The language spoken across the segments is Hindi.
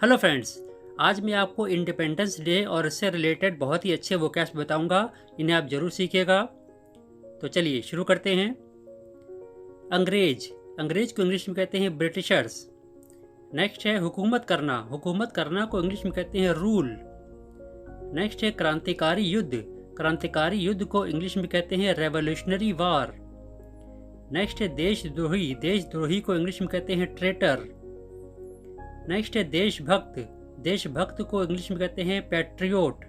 हेलो फ्रेंड्स, आज मैं आपको इंडिपेंडेंस डे और इससे रिलेटेड बहुत ही अच्छे वोकैब्स बताऊंगा। इन्हें आप जरूर सीखिएगा। तो चलिए शुरू करते हैं। अंग्रेज, अंग्रेज को इंग्लिश में कहते हैं ब्रिटिशर्स। नेक्स्ट है हुकूमत करना, हुकूमत करना को इंग्लिश में कहते हैं रूल। नेक्स्ट है क्रांतिकारी युद्ध, क्रांतिकारी युद्ध को इंग्लिश में कहते हैं रेवोल्यूशनरी वार। नेक्स्ट है देशद्रोही, देशद्रोही को इंग्लिश में कहते हैं ट्रेटर। नेक्स्ट है देशभक्त, देशभक्त को इंग्लिश में कहते हैं पैट्रियोट।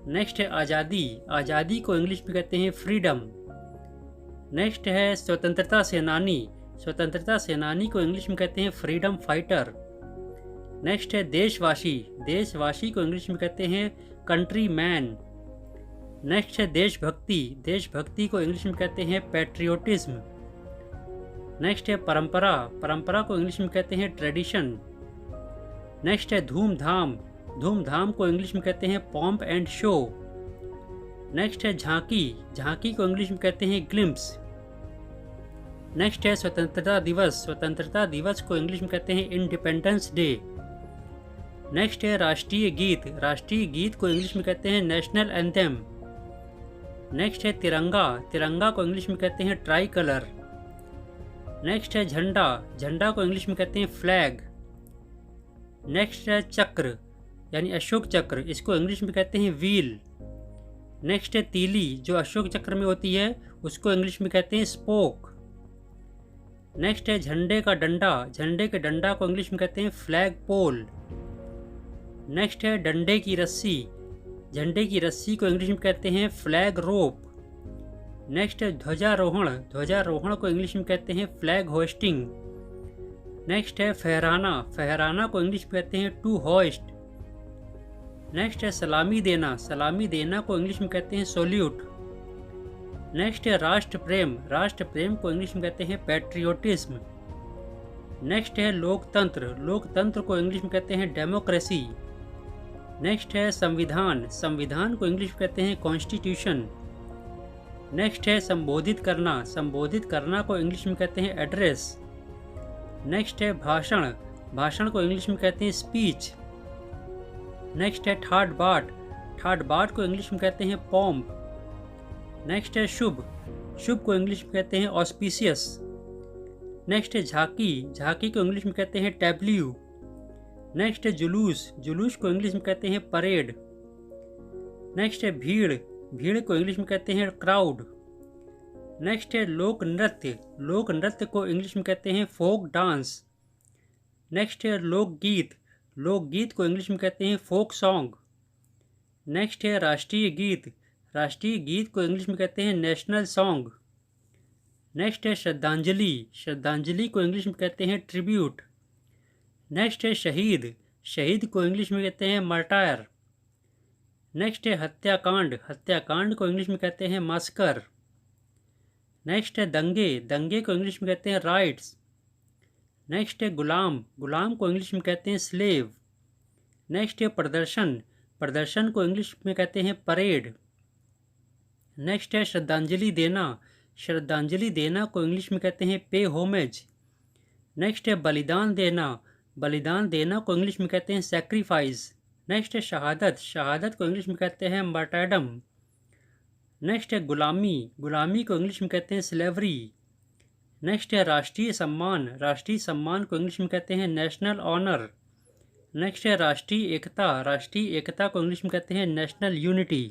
नेक्स्ट है आज़ादी, आज़ादी को इंग्लिश में कहते हैं फ्रीडम। नेक्स्ट है स्वतंत्रता सेनानी, स्वतंत्रता सेनानी को इंग्लिश में कहते हैं फ्रीडम फाइटर। नेक्स्ट है देशवासी, देशवासी को इंग्लिश में कहते हैं कंट्री मैन। नेक्स्ट है देशभक्ति, देशभक्ति को इंग्लिश में कहते हैं पैट्रियोटिज्म। नेक्स्ट है परंपरा, परंपरा को इंग्लिश में कहते हैं ट्रेडिशन। नेक्स्ट है धूमधाम, धूमधाम को इंग्लिश में कहते हैं पॉम्प एंड शो। नेक्स्ट है झांकी, झांकी को इंग्लिश में कहते हैं ग्लिम्प्स। नेक्स्ट है स्वतंत्रता दिवस, स्वतंत्रता दिवस को इंग्लिश में कहते हैं इंडिपेंडेंस डे। नेक्स्ट है राष्ट्रीय गीत, राष्ट्रीय गीत को इंग्लिश में कहते हैं नेशनल एंथम। नेक्स्ट है तिरंगा, तिरंगा को इंग्लिश में कहते हैं ट्राई कलर। नेक्स्ट है झंडा, झंडा को इंग्लिश में कहते हैं फ्लैग। नेक्स्ट है चक्र यानी अशोक चक्र, इसको इंग्लिश में कहते हैं व्हील। नेक्स्ट है तीली, जो अशोक चक्र में होती है उसको इंग्लिश में कहते हैं स्पोक। नेक्स्ट है झंडे का डंडा, झंडे के डंडा को इंग्लिश में कहते हैं फ्लैग पोल। नेक्स्ट है डंडे की रस्सी, झंडे की रस्सी को इंग्लिश में कहते हैं फ्लैग रोप। नेक्स्ट है ध्वजारोहण, ध्वजारोहण को इंग्लिश में कहते हैं फ्लैग होस्टिंग। नेक्स्ट है फहराना, फहराना को इंग्लिश में कहते हैं टू होस्ट। नेक्स्ट है सलामी देना, सलामी देना को इंग्लिश में कहते हैं सोल्यूट। नेक्स्ट है राष्ट्र प्रेम, राष्ट्र प्रेम को इंग्लिश में कहते हैं पैट्रियोटिज्म। नेक्स्ट है लोकतंत्र, लोकतंत्र को इंग्लिश में कहते हैं डेमोक्रेसी। नेक्स्ट है संविधान, संविधान को इंग्लिश में कहते हैं कॉन्स्टिट्यूशन। नेक्स्ट है संबोधित करना, संबोधित करना को इंग्लिश में कहते हैं एड्रेस। नेक्स्ट है भाषण, भाषण को इंग्लिश में कहते हैं स्पीच। नेक्स्ट है ठाट बाट, ठाट बाट को इंग्लिश में कहते हैं पॉम्प। नेक्स्ट है शुभ, शुभ को इंग्लिश में कहते हैं ऑस्पिशियस। नेक्स्ट है झांकी, झांकी को इंग्लिश में कहते हैं टैब्ल्यू। नेक्स्ट है जुलूस, जुलूस को इंग्लिश में कहते हैं परेड। नेक्स्ट है भीड़, भीड़ को इंग्लिश में कहते हैं क्राउड। नेक्स्ट है लोक नृत्य, लोक नृत्य को इंग्लिश में कहते हैं फोक डांस। नेक्स्ट है लोकगीत, लोकगीत को इंग्लिश में कहते हैं फोक सॉन्ग। नेक्स्ट है राष्ट्रीय गीत, राष्ट्रीय गीत को इंग्लिश में कहते हैं नेशनल सॉन्ग। नेक्स्ट है श्रद्धांजलि, श्रद्धांजलि को इंग्लिश में कहते हैं ट्रिब्यूट। नेक्स्ट है शहीद, शहीद को इंग्लिश में कहते हैं मार्टायर। नेक्स्ट है हत्याकांड, हत्याकांड को इंग्लिश में कहते हैं मास्कर। नेक्स्ट है दंगे, दंगे को इंग्लिश में कहते हैं राइट्स। नेक्स्ट है गुलाम, गुलाम को इंग्लिश में कहते हैं स्लेव। नेक्स्ट है प्रदर्शन, प्रदर्शन को इंग्लिश में कहते हैं परेड। नेक्स्ट है श्रद्धांजलि देना, श्रद्धांजलि देना को इंग्लिश में कहते हैं पे होमेज। नेक्स्ट है बलिदान देना, बलिदान देना को इंग्लिश में कहते हैं सैक्रिफाइस। नेक्स्ट है शहादत, शहादत को इंग्लिश में कहते हैं मार्टायरडम। नेक्स्ट है गुलामी, गुलामी को इंग्लिश में कहते हैं स्लेवरी। नेक्स्ट है राष्ट्रीय सम्मान, राष्ट्रीय सम्मान को इंग्लिश में कहते हैं नेशनल ऑनर। नेक्स्ट है राष्ट्रीय एकता, राष्ट्रीय एकता को इंग्लिश में कहते हैं नेशनल यूनिटी।